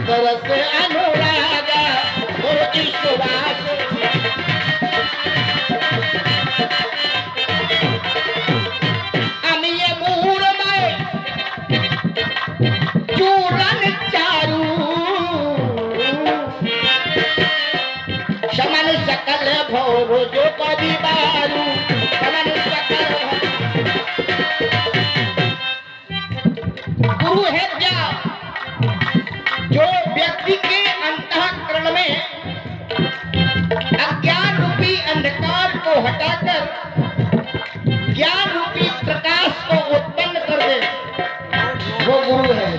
सरस अनुराग गुरुजी सुभाष अमीय मूर में चूरन चारू शमन सकल भोर जो परिवारू शमन सकल गुरु है क्या जो व्यक्ति के अंतःकरण में अज्ञान रूपी अंधकार को हटाकर ज्ञान रूपी प्रकाश को उत्पन्न कर दे, वो गुरु है।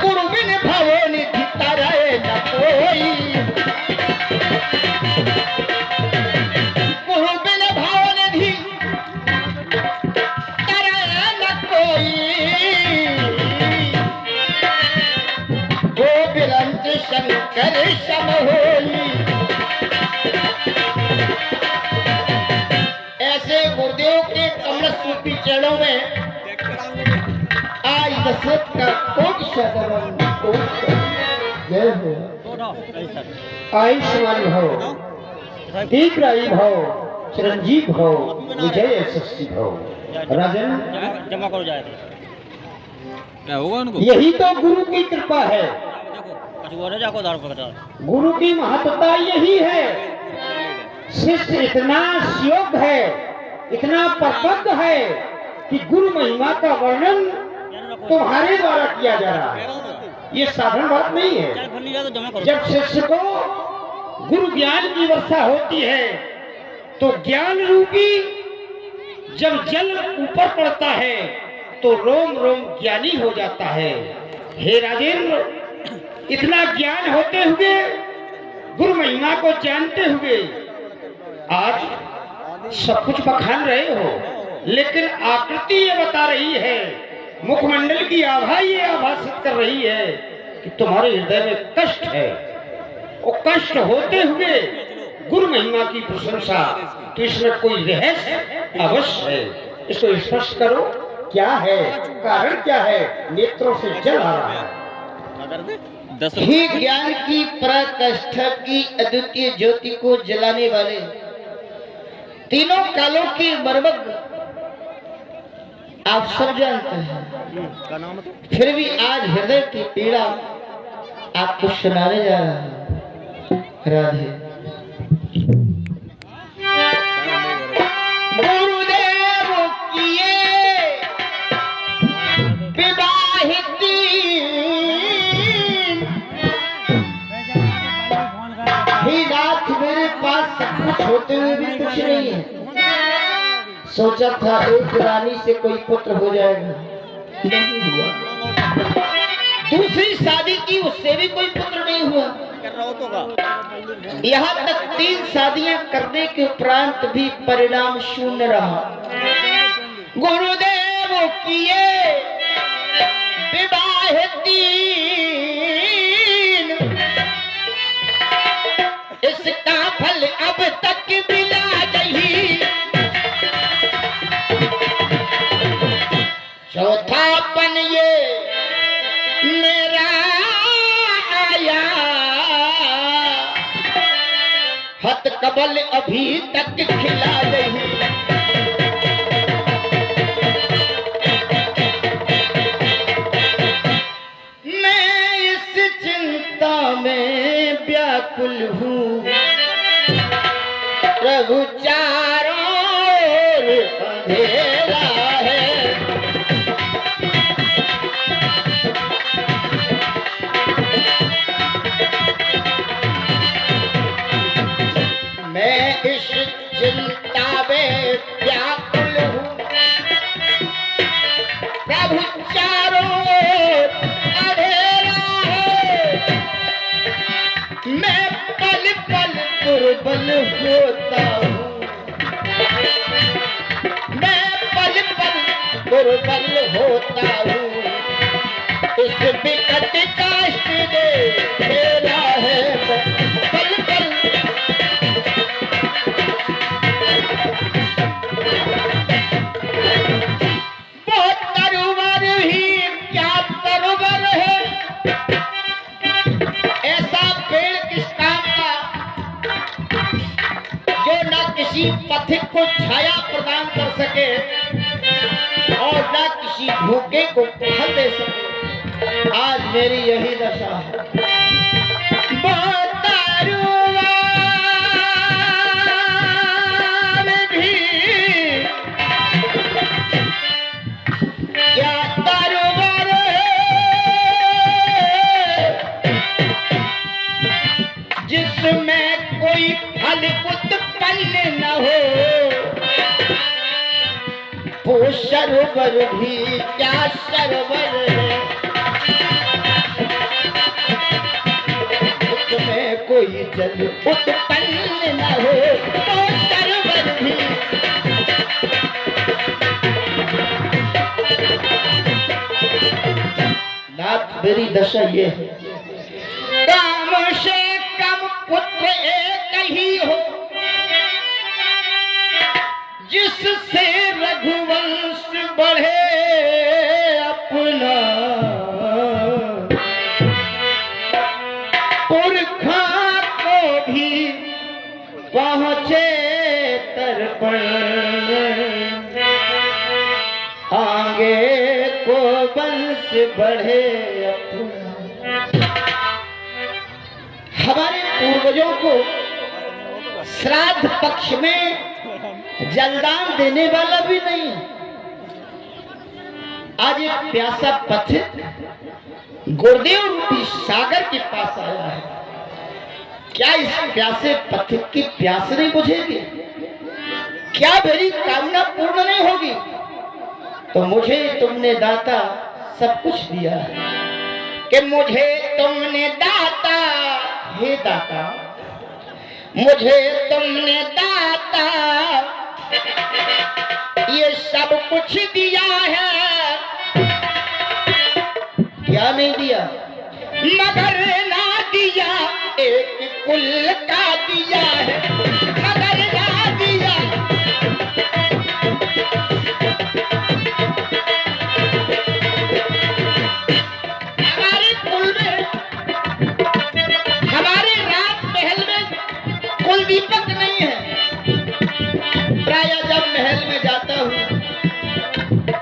गुरु बिन भवो निधि तरय न कोई, गुरु बिन भवो निधि तरय न कोई, शंकर सम होई। ऐसे गुरुदेव के कमल सूपी चरणों में आज दशरथ का कोट शरण जय हो। आयुष्मान भव, दीर्घायु भव, चिरंजीव भव, विजय यशस्वी भव। राजन जमा करो जाए क्या होगा उनको? यही तो गुरु की कृपा है। गुरु की महत्ता यही है। शिष्य इतना योग्य है, इतना परपक्व है कि गुरु महिमा का वर्णन तुम्हारे द्वारा किया जा रहा है। ये साधारण बात नहीं है। जब शिष्य को गुरु ज्ञान की वर्षा होती है तो ज्ञान रूपी जब जल ऊपर पड़ता है तो रोम रोम ज्ञानी हो जाता है। हे राजेंद्र, इतना ज्ञान होते हुए, गुरु महिमा को जानते हुए आज सब कुछ बखान रहे हो, लेकिन आकृति ये बता रही है, मुखमंडल की आभा ये आभासित कर रही है कि तुम्हारे हृदय में कष्ट है। और कष्ट होते हुए गुरु महिमा की प्रशंसा, तो इसमें कोई रहस्य अवश्य है। इसको स्पष्ट करो, क्या है, कारण क्या है? नेत्रों से जल आ रहा है। ही ज्ञान की पराकाष्ठा की अद्वितीय ज्योति को जलाने वाले, तीनों कालों की मर्मज्ञ आप सब जानते हैं, फिर भी आज हृदय की पीड़ा आपको सुनाने जा रहा है। राधे गुरुदेव किए विवाहित ही नाथ, मेरे पास सब कुछ होते हुए भी कुछ नहीं है। सोचा था एक रानी से कोई पुत्र हो जाएगा, नहीं हुआ। दूसरी शादी की, उससे भी कोई पुत्र नहीं हुआ। यहाँ तक 3 शादियां करने के उपरांत भी परिणाम शून्य रहा। गुरुदेव किए विवाहित, इसका फल अब तक मिला नहीं। चौथापन ये मेरा आया, हत कबल अभी तक खिला नहीं। मैं इस चिंता में व्याकुल हूँ, प्रभु चारों ओर अंधेरा है। होता हूँ, इस विकट काष्ठ ने घेरा है पल पल। बहुत तरुवर ही क्या तरुवर है, ऐसा पेड़ किस काम का जो न किसी पथिक को छाया प्रदान कर सके और न किसी भूखे को फल दे सके। आज मेरी यही दशा है। भी क्या तरुवर है जिसमें कोई फल उत्पन्न न हो, वो सरोवर भी क्या सरोवर है उसमें कोई जल उत्पन्न न हो, वो सरोवर भी। नाथ मेरी दशा ये है, काम से कम पुत्र एक ही हो, जिससे रघुवंश बढ़े अपना, पुरखा को भी पहुंचे तर्पण, आगे को वंश बढ़े अपना। हमारे पूर्वजों को श्राद्ध पक्ष में जलदान देने वाला भी नहीं है। आज एक प्यासा पथिक गुरुदेव रूपी सागर के पास आया है। क्या इस प्यासे पथिक की प्यास नहीं बुझेगी? क्या मेरी कामना पूर्ण नहीं होगी? तो मुझे तुमने दाता सब कुछ दिया है कि मुझे तुमने दाता, हे दाता मुझे तुमने दाता ये सब कुछ दिया है। क्या नहीं दिया? मगर ना दिया एक कुल का दिया है, मगर ना दिया। हमारे कुल में, हमारे राज महल में कुल दीपक नहीं है। प्राय जब महल में जाता हूँ,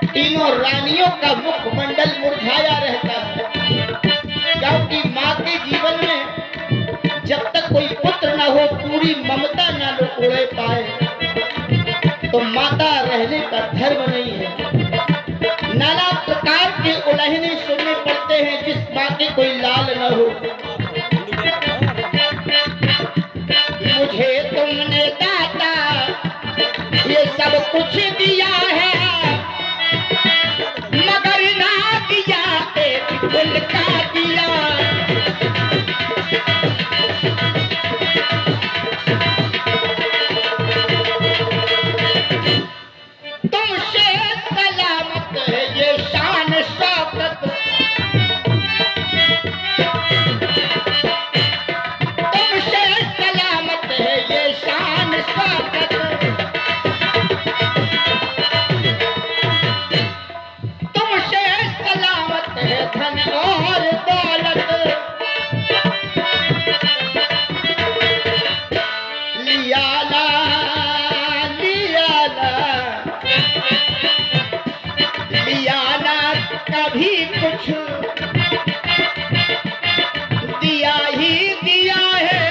तीनों रानियों का मुखमंडल मुरझाया रहता है, क्योंकि माँ के जीवन में जब तक कोई पुत्र न हो, पूरी ममता न उड़े पाए, तो माता रहने का धर्म नहीं है। नाना प्रकार के उलहने सुनने पड़ते हैं जिस माँ के कोई लाल न हो। मुझे तुमने दाता ये सब कुछ दिया है, मगर ना दिया एक कुल का दिया। तुमसे सलामत है ये शान शौकत, तुमसे सलामत है ये शान शौकत। धन और दौलत लिया ना, लिया ना, लिया ना कभी कुछ, दिया ही दिया है।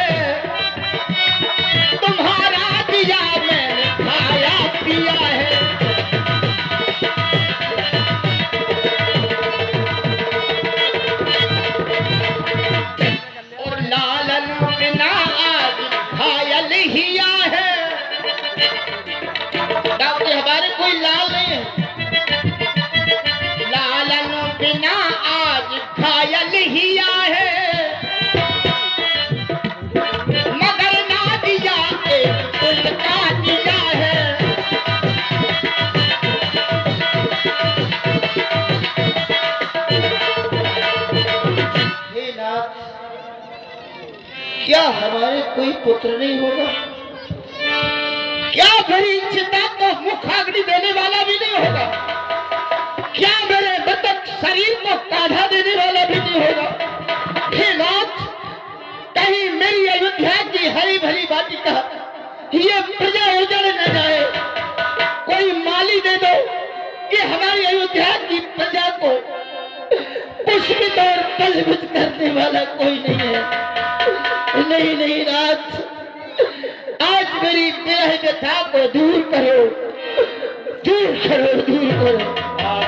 तुम्हारा दिया मैंने खाया पिया है। हिया है, हमारे कोई लाल नहीं है। लालन बिना आज घायल हिया है, मगर ना दिया एक कुल का दिया है। क्या हमारे कोई पुत्र नहीं होगा? क्या मेरी चिता को मुख अग्नि देने वाला भी नहीं होगा? क्या मेरे मृतक शरीर को काढ़ा देने वाला भी नहीं होगा? हे नाथ, कहीं मेरी अयोध्या की हरी भरी वाटिका ये प्रजा उजड़ न जाए। कोई माली दे दो कि हमारी अयोध्या की प्रजा को पुष्पित और पलवित करने वाला कोई नहीं है। नहीं नहीं नाथ, आज मेरी विरह व्यथा को दूर करो, दूर करो, दूर करो।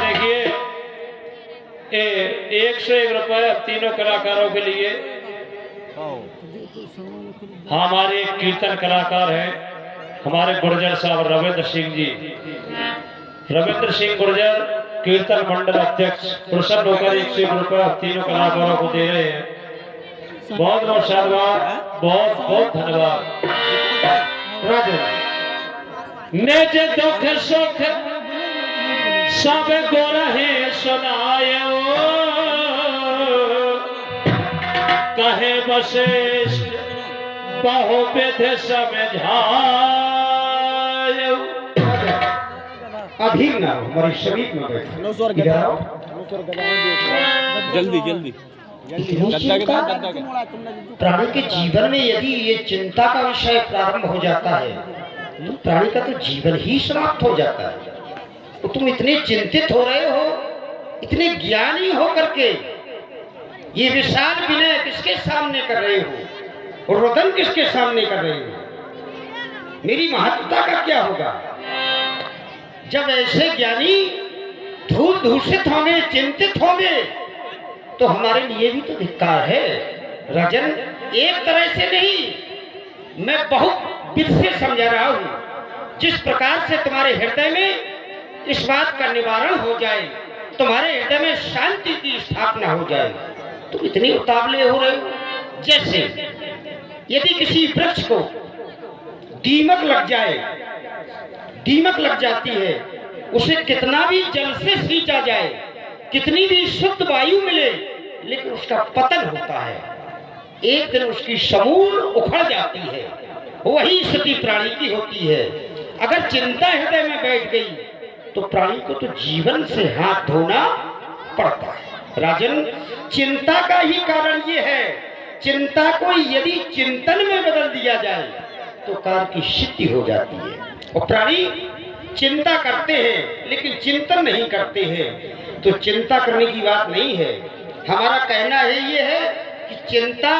देखिए 101 रुपए तीनों कलाकारों के लिए। हमारे कीर्तन कलाकार हैं हमारे गुर्जर साहब रविंद्र सिंह जी। रविंद्र सिंह गुर्जर कीर्तन मंडल अध्यक्ष प्रसन्न होकर 101 रुपए तीनों कलाकारों को दे रहे हैं। बहुत बहुत धन्यवाद, बहुत बहुत धन्यवाद। निज दुख सुख सब गोरहे सुनायो, कहे वशिष्ठ बहुविध समझायो। अभी ना हमारी शरीफ में बैठे जल्दी जल्दी प्राणी के जीवन में यदि ये चिंता का विषय प्रारंभ हो जाता है तो प्राणी का तो जीवन ही समाप्त हो जाता है। तो तुम इतने चिंतित हो रहे हो, इतने ज्ञानी हो करके ये विशाल विनय किसके सामने कर रहे हो और रोदन किसके सामने कर रहे हो? मेरी महत्वता का क्या होगा? जब ऐसे ज्ञानी धूल दूषित होंगे, चिंतित होंगे, तो हमारे लिए भी तो धिक्कार है। राजन, एक तरह से नहीं, मैं बहुत विध से समझा रहा हूं। जिस प्रकार से तुम्हारे हृदय में इस बात का निवारण हो जाए, तुम्हारे हृदय में शांति की स्थापना हो जाए, तुम इतने उतावले हो रहे हो। जैसे यदि किसी वृक्ष को दीमक लग जाए, दीमक लग जाती है, उसे कितना भी जल से सींचा जाए, कितनी भी शुद्ध वायु मिले, लेकिन उसका पतन होता है। एक दिन उसकी समूल उखड़ जाती है। वही स्थिति प्राणी की होती है। अगर चिंता हृदय में बैठ गई तो प्राणी को तो जीवन से हाथ धोना पड़ता है। राजन, चिंता का ही कारण ये है। चिंता को यदि चिंतन में बदल दिया जाए तो कार्य की सिद्धि हो जाती है। और प्राणी चिंता करते हैं लेकिन चिंतन नहीं करते हैं, तो चिंता करने की बात नहीं है। हमारा कहना है ये है कि चिंता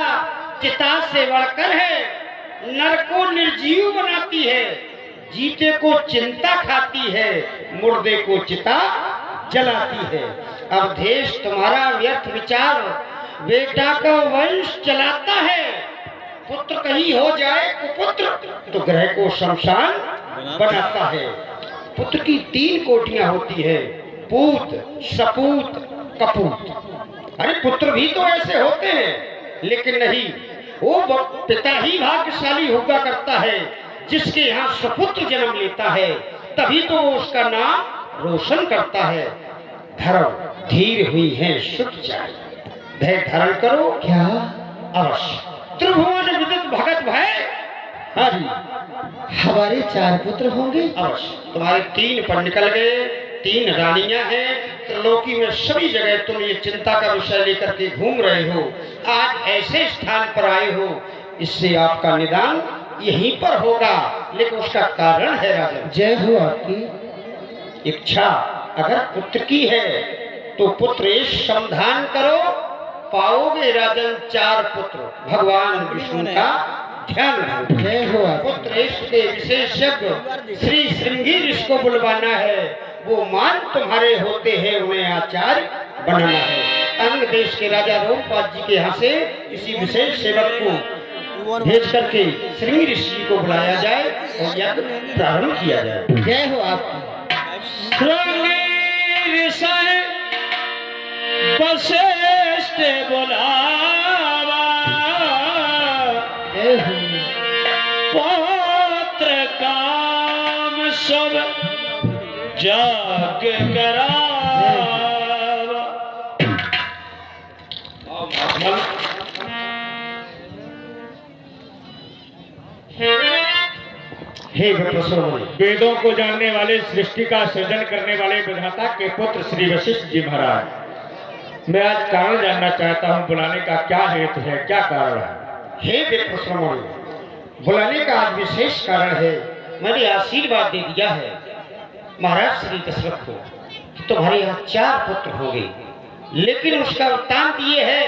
चिता से बढ़कर है, नर को निर्जीव बनाती है, जीते को चिंता खाती है, मुर्दे को चिता जलाती है। अवधेश तुम्हारा व्यर्थ विचार बेटा का वंश चलाता है। पुत्र कहीं हो जाए कुपुत्र तो ग्रह को शमशान बनाता है। पुत्र की 3 कोटियां होती है, पूत, सपूत, कपूत। अरे पुत्र भी तो ऐसे होते हैं, लेकिन नहीं, वो पिता ही भाग्यशाली होगा करता है जिसके यहाँ सुपुत्र जन्म लेता है, तभी तो वो उसका नाम रोशन करता है। धर्म धीर हुई है सुख जाए, धैर्य धारण करो क्या अवश्य। त्रिभुवन विदित भगत भय हरि, हमारे 4 पुत्र होंगे अवश्य। तुम्हारे 3 पर निकल गए, 3 रानियां हैं। त्रिलोकी में सभी जगह तुम ये चिंता का विषय लेकर के घूम रहे हो। आज ऐसे स्थान पर आए हो, इससे आपका निदान यहीं पर होगा, लेकिन उसका कारण है राजन। जय हो आपकी इच्छा अगर पुत्र की है तो पुत्र समाधान करो, पाओगे राजन 4 पुत्र। भगवान विष्णु का ध्यान रखो। जय हो। पुत्र के विशेषज्ञ श्री श्रृंगी ऋषि को बुलवाना है, वो मान तुम्हारे होते हैं, उन्हें आचार्य बनाना है। अंग देश के राजा रोमपाद जी के यहाँ से इसी विशेष सेवक को भेज करके श्रृंगी ऋषि को बुलाया जाए और यज्ञ प्रारंभ किया जाए। जय हो आपकी। श्रृंगी ऋषि वशिष्ठ बुलावा, पौत्र काम सब जग करावा। हे विप्रश्रमणि, वेदों को जानने वाले, सृष्टि का सृजन करने वाले विधाता के पुत्र श्री वशिष्ठ जी महाराज, मैं आज कारण जानना चाहता हूँ, बुलाने का क्या हेतु है, क्या कारण है? हे विप्रश्रमणि, बुलाने का आज विशेष कारण है। मैंने आशीर्वाद दे दिया है महाराज श्री दशरथ को कि तुम्हारे यहाँ 4 पुत्र होंगे, लेकिन उसका वृत्तांत ये है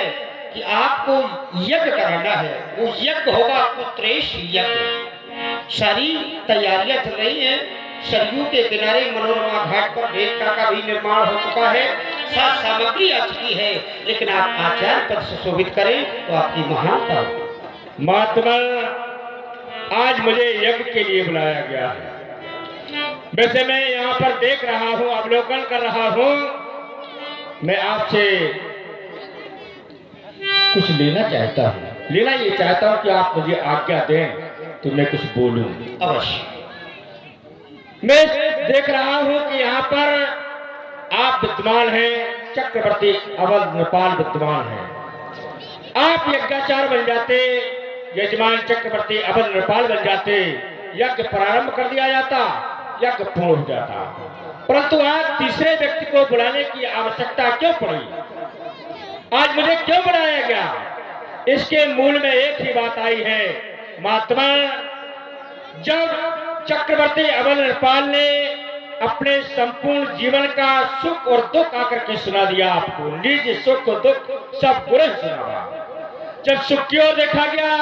कि आपको यज्ञ कराना है। वो यज्ञ होगा पुत्रेश यज्ञ। सारी तैयारियां चल रही हैं। सरयू के किनारे मनोरमा घाट पर वेदिका का भी निर्माण हो चुका है, साथ सामग्री आ चुकी है, लेकिन आप आचार्य पद से शोभित करें तो आपकी महानता होगी। महात्मा, आज मुझे यज्ञ के लिए बुलाया गया है। वैसे मैं यहाँ पर देख रहा हूँ, अवलोकन कर रहा हूँ, मैं आपसे कुछ लेना चाहता हूँ। लेना ये चाहता हूँ कि आप मुझे आज्ञा दें तो मैं कुछ बोलूं। अवश्य। मैं देख रहा हूँ कि यहाँ पर आप विद्वान हैं, चक्रवर्ती अवध नेपाल विद्वान हैं। आप यज्ञाचार्य बन जाते, यजमान चक्रवर्ती अवध नेपाल बन जाते, यज्ञ प्रारंभ कर दिया जाता, यज्ञ पूर्ण हो जाता। परंतु आज तीसरे व्यक्ति को बुलाने की आवश्यकता क्यों पड़ी? आज मुझे क्यों बुलाया गया? इसके मूल में एक ही बात आई है महात्मा। जब चक्रवर्ती अवध नेपाल ने अपने संपूर्ण जीवन का सुख और दुख आकर के सुना दिया, आपको निज सुख और दुख सब बुरे सुना। जब सुख की ओर देखा गया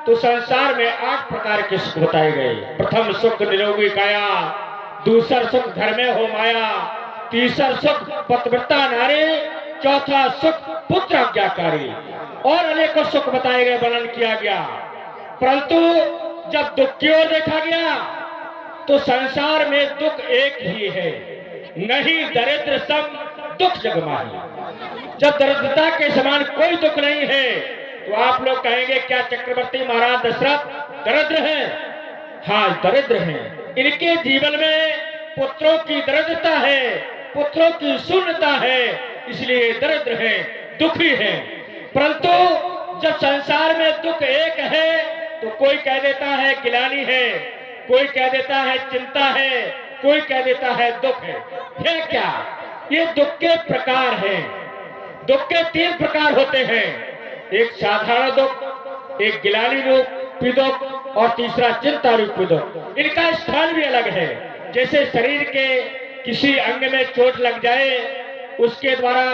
तो संसार में 8 प्रकार के सुख बताए गए। प्रथम सुख निरोगी काया, दूसरा सुख घर में हो माया, तीसरा सुख पतिव्रता नारी, चौथा सुख पुत्र आज्ञाकारी, और अनेकों सुख बताए गए, वर्णन किया गया। परंतु जब दुख की ओर देखा गया तो संसार में दुख एक ही है, नहीं दरिद्र सब दुख जगमाही। जब दरिद्रता के समान कोई दुख नहीं है तो आप लोग कहेंगे क्या चक्रवर्ती महाराज दशरथ दरिद्र हैं? हाँ, दरिद्र हैं। इनके जीवन में पुत्रों की दरिद्रता है, पुत्रों की शून्यता है, इसलिए दरिद्र हैं, दुखी हैं। परंतु जब संसार में दुख एक है तो कोई कह देता है गिलानी है, कोई कह देता है चिंता है, कोई कह देता है दुख है क्या? ये दुख के प्रकार हैं। दुख के 3 प्रकार होते हैं, एक साधारण दुख, एक गिलानी रूपी दुख और तीसरा चिंता रूपी दुख। इनका स्थान भी अलग है। जैसे शरीर के किसी अंग में चोट लग जाए, उसके द्वारा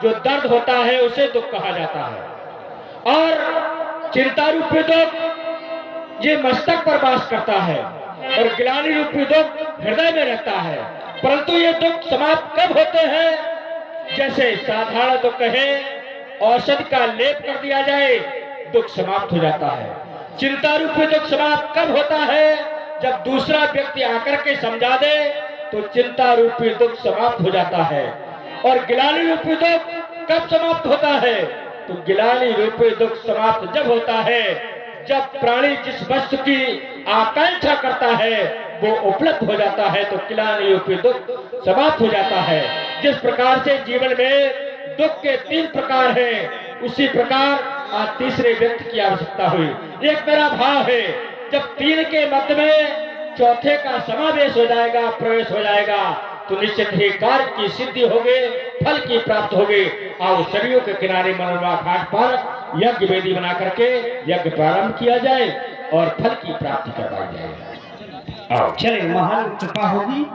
जो दर्द होता है उसे दुख कहा जाता है। और चिंता रूपी दुख ये मस्तक पर वास करता है और गिलानी रूपी दुख हृदय में रहता है। परंतु ये दुख समाप्त कब होते हैं? जैसे साधारण दुख है, औषधि का लेप कर दिया जाए, दुख समाप्त हो जाता है। चिंता रूपी दुख समाप्त कब होता है? जब दूसरा व्यक्ति आकर के समझा दे तो चिंता रूपी दुख समाप्त हो जाता है। और गिलानी रूपी दुख कब समाप्त होता है? तो गिलानी रूपी दुख समाप्त जब होता है जब प्राणी जिस वस्तु की आकांक्षा करता है वो उपलब्ध हो जाता है, तो गिलानी रूपी दुख समाप्त हो जाता है। जिस प्रकार से जीवन में दुख के 3 प्रकार हैं, उसी प्रकार आज तीसरे व्यक्ति की आवश्यकता हुई। एक मेरा भाव है, जब 3 के मध्य में चौथे का समावेश हो जाएगा, प्रवेश हो जाएगा, तो निश्चित ही कार्य की सिद्धि होगी, फल की प्राप्त होगी। आओ सरयू के किनारे मनोरमा घाट पर यज्ञ वेदी बना करके यज्ञ प्रारंभ किया जाए और फल की प्राप्ति करवाई जाए। आओ चले, महान कृपा होगी।